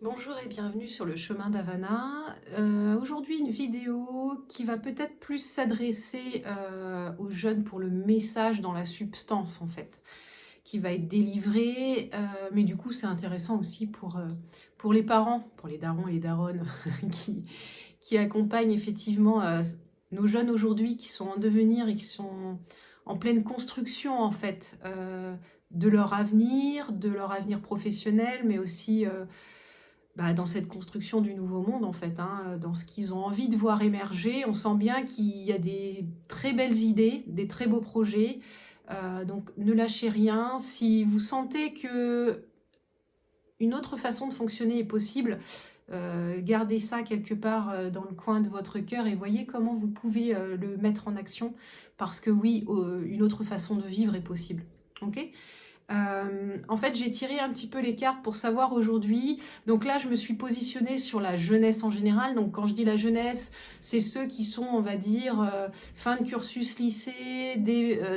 Bonjour et bienvenue sur le chemin d'Havana. Aujourd'hui, une vidéo qui va peut-être plus s'adresser aux jeunes pour le message dans la substance en fait, qui va être délivré. Mais du coup, c'est intéressant aussi pour les parents, pour les darons et les daronnes qui accompagnent effectivement nos jeunes aujourd'hui qui sont en devenir et qui sont en pleine construction en fait de leur avenir professionnel, mais aussi dans cette construction du nouveau monde, en fait, hein, dans ce qu'ils ont envie de voir émerger. On sent bien qu'il y a des très belles idées, des très beaux projets. Donc ne lâchez rien. Si vous sentez que une autre façon de fonctionner est possible, gardez ça quelque part dans le coin de votre cœur et voyez comment vous pouvez le mettre en action. Parce que oui, une autre façon de vivre est possible. Ok ? En fait, j'ai tiré un petit peu les cartes pour savoir aujourd'hui. Donc là, je me suis positionnée sur la jeunesse en général. Donc quand je dis la jeunesse, c'est ceux qui sont, on va dire, fin de cursus lycée,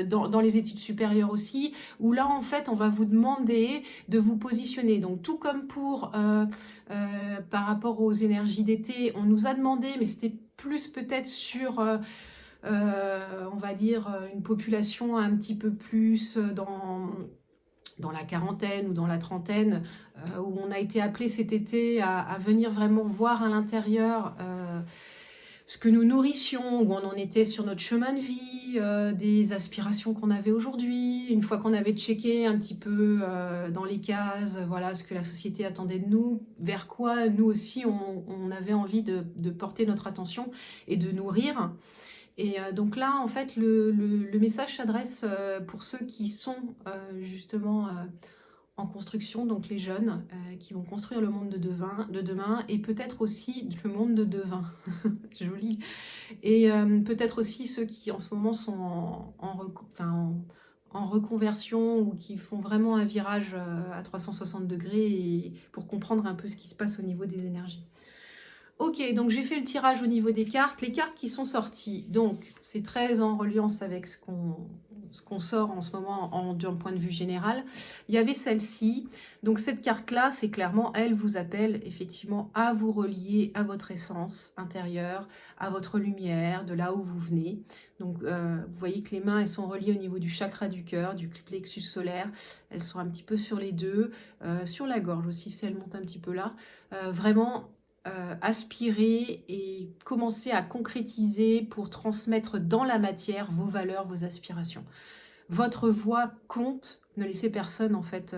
dans les études supérieures aussi, où là, en fait, on va vous demander de vous positionner. Donc tout comme pour par rapport aux énergies d'été, on nous a demandé, mais c'était plus peut-être sur... on va dire une population un petit peu plus dans la quarantaine ou dans la trentaine, où on a été appelé cet été à venir vraiment voir à l'intérieur ce que nous nourrissions, où on en était sur notre chemin de vie, des aspirations qu'on avait aujourd'hui, une fois qu'on avait checké un petit peu dans les cases, voilà ce que la société attendait de nous, vers quoi nous aussi on avait envie de porter notre attention et de nourrir. Et donc là, en fait, le message s'adresse pour ceux qui sont justement en construction, donc les jeunes qui vont construire le monde de demain et peut-être aussi le monde de demain. Joli. Et peut-être aussi ceux qui en ce moment sont en reconversion ou qui font vraiment un virage à 360 degrés et pour comprendre un peu ce qui se passe au niveau des énergies. Ok, donc j'ai fait le tirage au niveau des cartes. Les cartes qui sont sorties, donc c'est très en reliance avec ce qu'on sort en ce moment d'un point de vue général. Il y avait celle-ci. Donc cette carte-là, c'est clairement, elle vous appelle effectivement à vous relier à votre essence intérieure, à votre lumière, de là où vous venez. Donc vous voyez que les mains, elles sont reliées au niveau du chakra du cœur, du plexus solaire. Elles sont un petit peu sur les deux, sur la gorge aussi, si elles montent un petit peu là. Vraiment aspirer et commencer à concrétiser pour transmettre dans la matière vos valeurs, vos aspirations. Votre voix compte, ne laissez personne en fait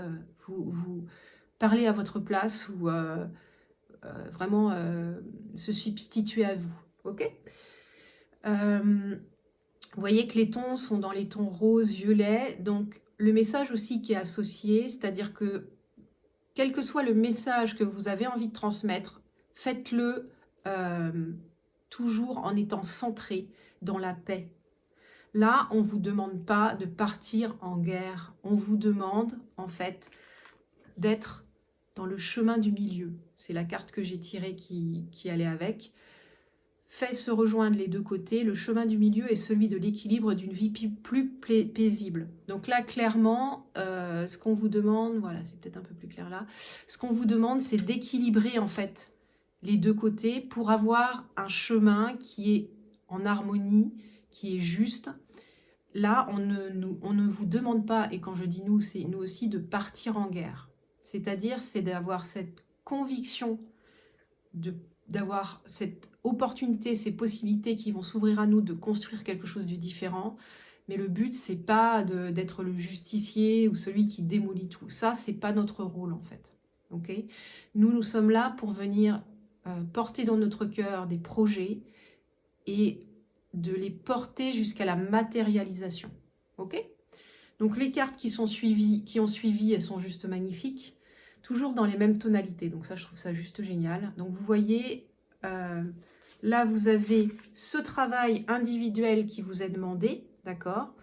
vous parler à votre place ou vraiment se substituer à vous. Ok. Vous voyez que les tons sont dans les tons rose, violet, donc le message aussi qui est associé, c'est-à-dire que quel que soit le message que vous avez envie de transmettre, faites-le toujours en étant centré dans la paix. Là, on ne vous demande pas de partir en guerre. On vous demande, en fait, d'être dans le chemin du milieu. C'est la carte que j'ai tirée qui allait avec. Fait se rejoindre les deux côtés. Le chemin du milieu est celui de l'équilibre d'une vie plus paisible. Donc là, clairement, ce qu'on vous demande, voilà, c'est peut-être un peu plus clair là, ce qu'on vous demande, c'est d'équilibrer en fait les deux côtés pour avoir un chemin qui est en harmonie, qui est juste. Là, on ne vous demande pas, et quand je dis nous, c'est nous aussi, de partir en guerre. C'est-à-dire, c'est d'avoir cette conviction d'avoir cette opportunité, ces possibilités qui vont s'ouvrir à nous de construire quelque chose de différent. Mais le but, c'est pas d'être le justicier ou celui qui démolit tout. Ça, c'est pas notre rôle en fait. Okay, nous sommes là pour venir porter dans notre cœur des projets et de les porter jusqu'à la matérialisation. Ok. Donc les cartes qui ont suivi, elles sont juste magnifiques. Toujours dans les mêmes tonalités, donc ça je trouve ça juste génial. Donc vous voyez, là vous avez ce travail individuel qui vous est demandé, d'accord,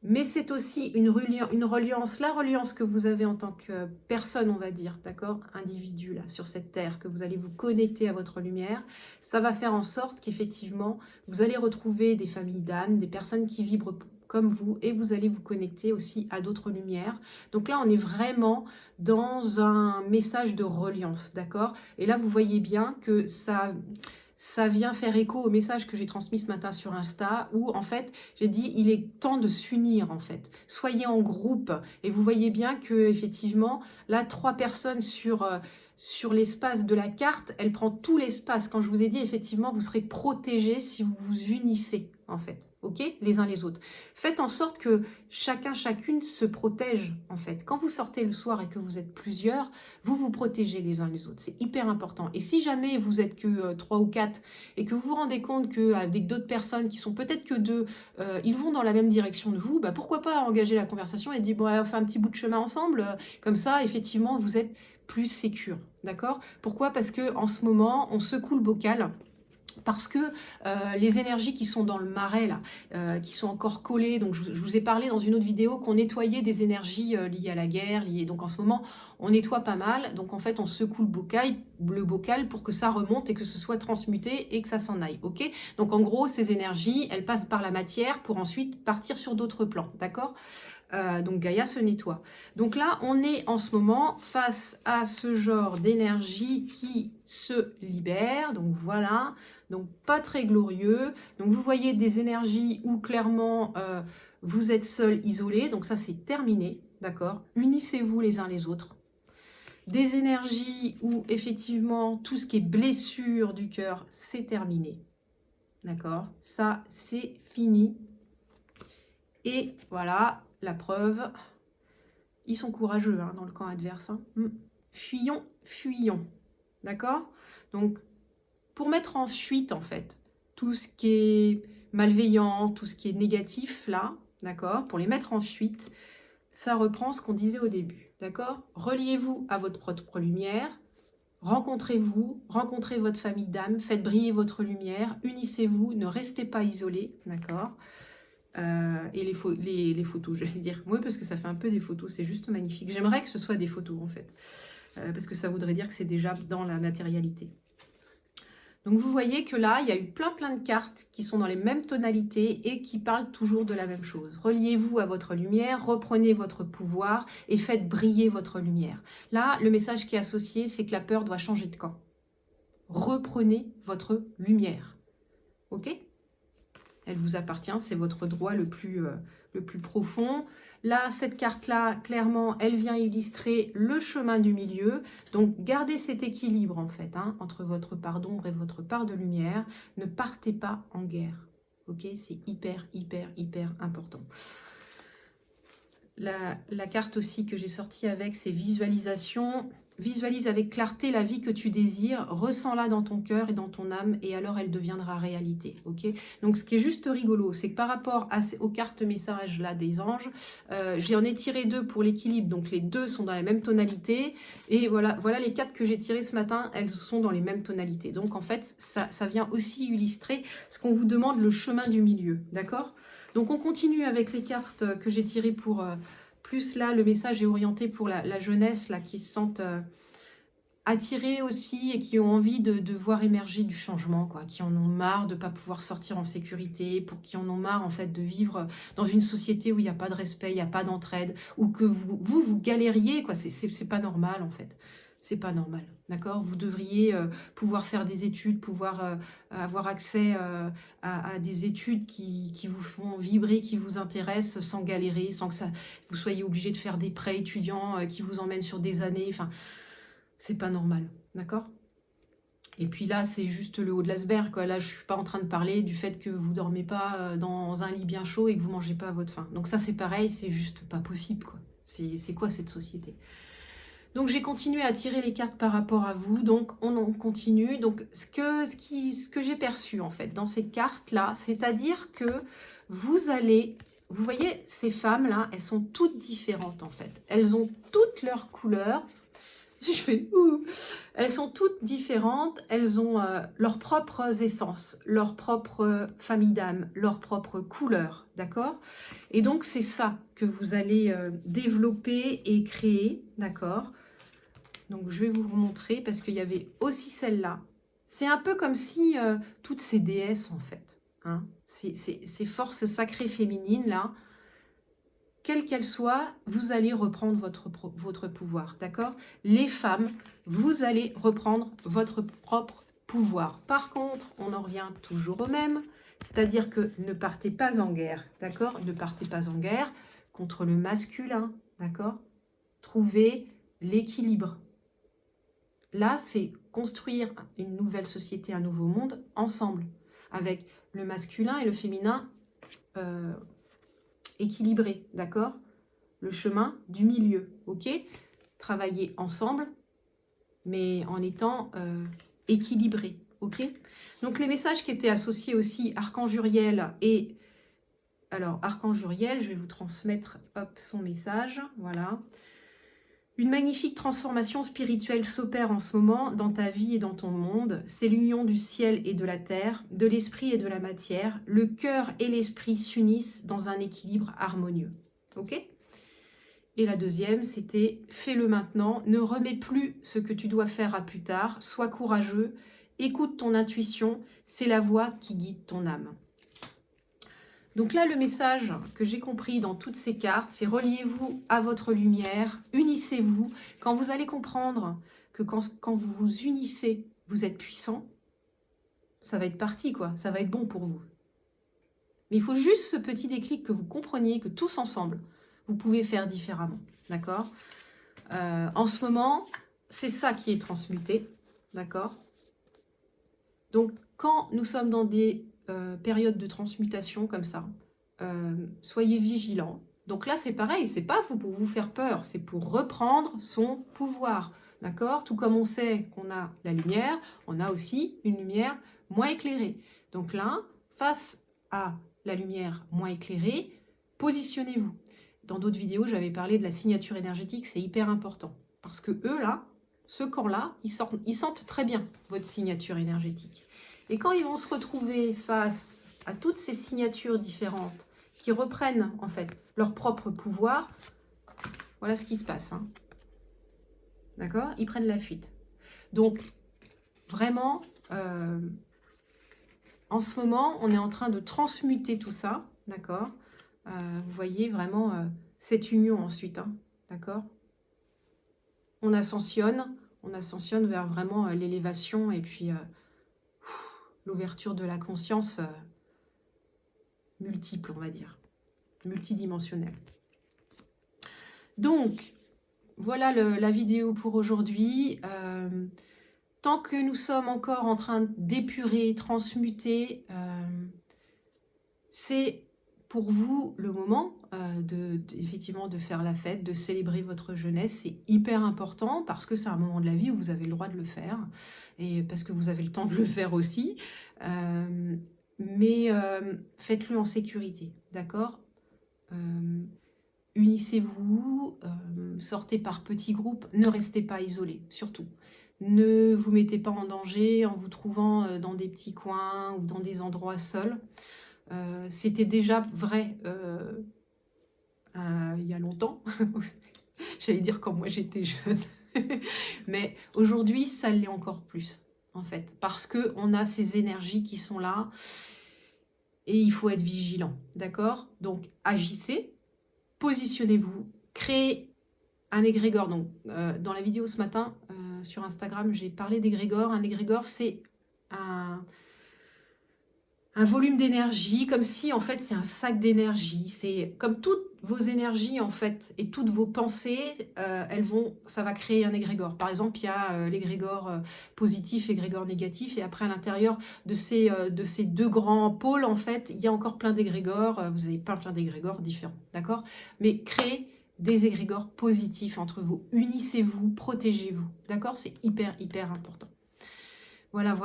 mais c'est aussi une reliance, la reliance que vous avez en tant que personne, on va dire, d'accord, individu là, sur cette terre, que vous allez vous connecter à votre lumière, ça va faire en sorte qu'effectivement, vous allez retrouver des familles d'âmes, des personnes qui vibrent comme vous et vous allez vous connecter aussi à d'autres lumières. Donc là, on est vraiment dans un message de reliance, d'accord? Et là, vous voyez bien que ça vient faire écho au message que j'ai transmis ce matin sur Insta où en fait j'ai dit il est temps de s'unir en fait. Soyez en groupe et vous voyez bien que effectivement là 3 personnes sur l'espace de la carte, elle prend tout l'espace. Quand je vous ai dit effectivement vous serez protégés si vous vous unissez en fait. Ok, les uns les autres. Faites en sorte que chacun, chacune se protège en fait. Quand vous sortez le soir et que vous êtes plusieurs, vous vous protégez les uns les autres. C'est hyper important. Et si jamais vous êtes que 3 ou 4 et que vous vous rendez compte qu'avec d'autres personnes qui sont peut-être que 2, ils vont dans la même direction de vous, bah pourquoi pas engager la conversation et dire bon, on fait un petit bout de chemin ensemble. Comme ça, effectivement, vous êtes plus sécure. D'accord? Pourquoi? Parce que en ce moment, on secoue le bocal. Parce que les énergies qui sont dans le marais, là, qui sont encore collées, donc je vous ai parlé dans une autre vidéo qu'on nettoyait des énergies liées à la guerre, donc en ce moment, on nettoie pas mal, donc en fait, on secoue le bocal pour que ça remonte et que ce soit transmuté et que ça s'en aille, ok? Donc en gros, ces énergies, elles passent par la matière pour ensuite partir sur d'autres plans, d'accord? Donc Gaïa se nettoie. Donc là, on est en ce moment face à ce genre d'énergie qui se libère. Donc voilà, donc pas très glorieux. Donc vous voyez des énergies où clairement vous êtes seul, isolé. Donc ça, c'est terminé, d'accord? Unissez-vous les uns les autres. Des énergies où effectivement tout ce qui est blessure du cœur, c'est terminé. D'accord? Ça, c'est fini. Et voilà, la preuve. Ils sont courageux hein, dans le camp adverse. Hein. Fuyons, fuyons. D'accord? Donc, pour mettre en fuite, en fait, tout ce qui est malveillant, tout ce qui est négatif, là, d'accord? Pour les mettre en fuite, ça reprend ce qu'on disait au début. D'accord? Reliez-vous à votre propre lumière. Rencontrez-vous, rencontrez votre famille d'âme, faites briller votre lumière, unissez-vous, ne restez pas isolés, d'accord? Et les photos, je vais dire. Oui, parce que ça fait un peu des photos, c'est juste magnifique. J'aimerais que ce soit des photos, en fait. Parce que ça voudrait dire que c'est déjà dans la matérialité. Donc, vous voyez que là, il y a eu plein de cartes qui sont dans les mêmes tonalités et qui parlent toujours de la même chose. Reliez-vous à votre lumière, reprenez votre pouvoir et faites briller votre lumière. Là, le message qui est associé, c'est que la peur doit changer de camp. Reprenez votre lumière. Ok ? Elle vous appartient, c'est votre droit le plus profond. Là, cette carte-là, clairement, elle vient illustrer le chemin du milieu. Donc, gardez cet équilibre, en fait, hein, entre votre part d'ombre et votre part de lumière. Ne partez pas en guerre. Ok, c'est hyper important. La carte aussi que j'ai sortie avec, c'est visualisation. Visualise avec clarté la vie que tu désires, ressens-la dans ton cœur et dans ton âme, et alors elle deviendra réalité. Ok. Donc ce qui est juste rigolo, c'est que par rapport aux cartes messages là des anges, j'en ai tiré 2 pour l'équilibre, donc les 2 sont dans la même tonalité, et voilà les 4 que j'ai tirées ce matin, elles sont dans les mêmes tonalités. Donc en fait, ça vient aussi illustrer ce qu'on vous demande, le chemin du milieu, d'accord? Donc on continue avec les cartes que j'ai tirées pour... plus là, le message est orienté pour la jeunesse là, qui se sentent attirés aussi et qui ont envie de voir émerger du changement, quoi, qui en ont marre de ne pas pouvoir sortir en sécurité, pour qui en ont marre en fait de vivre dans une société où il n'y a pas de respect, il n'y a pas d'entraide, ou que vous galériez, quoi. C'est pas normal en fait. C'est pas normal, d'accord? Vous devriez pouvoir faire des études, pouvoir avoir accès à des études qui vous font vibrer, qui vous intéressent, sans galérer, sans que vous soyez obligé de faire des prêts étudiants qui vous emmènent sur des années. Enfin, c'est pas normal, d'accord? Et puis là, c'est juste le haut de l'iceberg, quoi. Là, je suis pas en train de parler du fait que vous dormez pas dans un lit bien chaud et que vous mangez pas à votre faim. Donc ça, c'est pareil, c'est juste pas possible, quoi. C'est quoi cette société? Donc j'ai continué à tirer les cartes par rapport à vous, donc on en continue. Donc ce que j'ai perçu en fait dans ces cartes-là, c'est-à-dire que vous allez, vous voyez ces femmes-là, elles sont toutes différentes en fait. Elles ont toutes leurs couleurs. Je fais ouh. Elles sont toutes différentes, elles ont leurs propres essences, leur propre famille d'âme, leur propre couleur, d'accord? Et donc c'est ça que vous allez développer et créer, d'accord? Donc je vais vous remontrer parce qu'il y avait aussi celle-là. C'est un peu comme si toutes ces déesses en fait. hein. Ces forces sacrées féminines, là, quelle qu'elle soit, vous allez reprendre votre pouvoir, d'accord? Les femmes, vous allez reprendre votre propre pouvoir. Par contre, on en revient toujours au même, c'est-à-dire que ne partez pas en guerre, d'accord? Ne partez pas en guerre contre le masculin, d'accord? Trouvez l'équilibre. Là, c'est construire une nouvelle société, un nouveau monde, ensemble, avec le masculin et le féminin équilibré, d'accord? Le chemin du milieu, ok? Travailler ensemble, mais en étant équilibré, ok? Donc les messages qui étaient associés aussi, Archange Uriel et... Alors, Archange Uriel, je vais vous transmettre hop, son message, voilà. Une magnifique transformation spirituelle s'opère en ce moment dans ta vie et dans ton monde. C'est l'union du ciel et de la terre, de l'esprit et de la matière. Le cœur et l'esprit s'unissent dans un équilibre harmonieux, ok? Et la deuxième, c'était « Fais-le maintenant, ne remets plus ce que tu dois faire à plus tard, sois courageux, écoute ton intuition, c'est la voix qui guide ton âme. » Donc là, le message que j'ai compris dans toutes ces cartes, c'est « Reliez-vous à votre lumière, unissez-vous. » Quand vous allez comprendre que quand vous vous unissez, vous êtes puissant, ça va être parti, quoi. Ça va être bon pour vous. Mais il faut juste ce petit déclic que vous compreniez que tous ensemble, vous pouvez faire différemment, d'accord? En ce moment, c'est ça qui est transmuté, d'accord? Donc, quand nous sommes dans des périodes de transmutation comme ça, soyez vigilants. Donc là, c'est pareil, c'est pas pour vous faire peur, c'est pour reprendre son pouvoir, d'accord? Tout comme on sait qu'on a la lumière, on a aussi une lumière moins éclairée. Donc là, face à la lumière moins éclairée, positionnez-vous. Dans d'autres vidéos, j'avais parlé de la signature énergétique, c'est hyper important. Parce que eux, là, ce camp-là, ils sentent très bien votre signature énergétique. Et quand ils vont se retrouver face à toutes ces signatures différentes, qui reprennent, en fait, leur propre pouvoir, voilà ce qui se passe. Hein. D'accord? Ils prennent la fuite. Donc, vraiment, en ce moment, on est en train de transmuter tout ça, d'accord? Vous voyez vraiment cette union ensuite, hein, d'accord? On ascensionne vers vraiment l'élévation et puis l'ouverture de la conscience multiple, on va dire, multidimensionnelle. Donc, voilà la vidéo pour aujourd'hui. Tant que nous sommes encore en train d'épurer, transmuter, c'est pour vous le moment effectivement de faire la fête, de célébrer votre jeunesse. C'est hyper important parce que c'est un moment de la vie où vous avez le droit de le faire et parce que vous avez le temps de le faire aussi. Mais faites-le en sécurité, d'accord? Unissez-vous, sortez par petits groupes, ne restez pas isolés, surtout. Ne vous mettez pas en danger en vous trouvant dans des petits coins ou dans des endroits seuls. C'était déjà vrai il y a longtemps, j'allais dire quand moi j'étais jeune, mais aujourd'hui ça l'est encore plus en fait, parce qu'on a ces énergies qui sont là et il faut être vigilant, d'accord? Donc agissez, positionnez-vous, créez un égrégore. Donc, dans la vidéo ce matin sur Instagram, j'ai parlé d'égrégore. Un égrégore, c'est un volume d'énergie, comme si en fait c'est un sac d'énergie. C'est comme toutes vos énergies en fait et toutes vos pensées, ça va créer un égrégore. Par exemple, il y a l'égrégore positif, l'égrégore négatif, et après à l'intérieur de ces deux grands pôles en fait, il y a encore plein d'égrégores. Vous avez plein d'égrégores différents, d'accord? Mais créez des égrégores positifs entre vous. Unissez-vous, protégez-vous, d'accord? C'est hyper important. Voilà,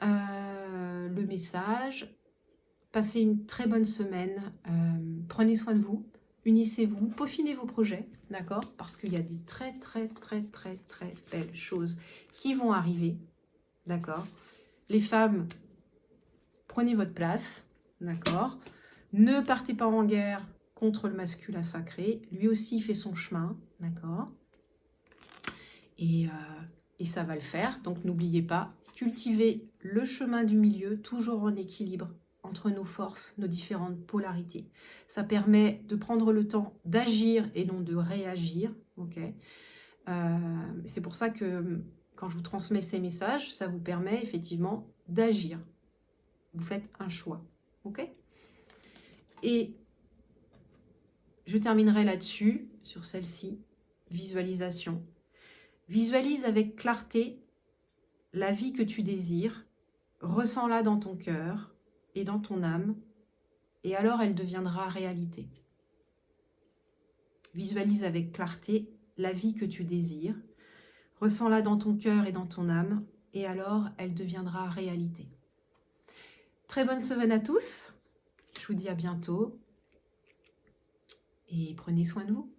le message. Passez une très bonne semaine. Prenez soin de vous. Unissez-vous. Peaufinez vos projets. D'accord? Parce qu'il y a des très belles choses qui vont arriver. D'accord? Les femmes, prenez votre place. D'accord? Ne partez pas en guerre contre le masculin sacré. Lui aussi fait son chemin. D'accord? Et ça va le faire. Donc n'oubliez pas. Cultivez le chemin du milieu, toujours en équilibre entre nos forces, nos différentes polarités. Ça permet de prendre le temps d'agir et non de réagir. Ok. C'est pour ça que quand je vous transmets ces messages, ça vous permet effectivement d'agir. Vous faites un choix. Ok. Et je terminerai là-dessus, sur celle-ci, visualisation. Visualise avec clarté la vie que tu désires, ressens-la dans ton cœur et dans ton âme, et alors elle deviendra réalité. Visualise avec clarté la vie que tu désires, ressens-la dans ton cœur et dans ton âme, et alors elle deviendra réalité. Très bonne semaine à tous, je vous dis à bientôt, et prenez soin de vous.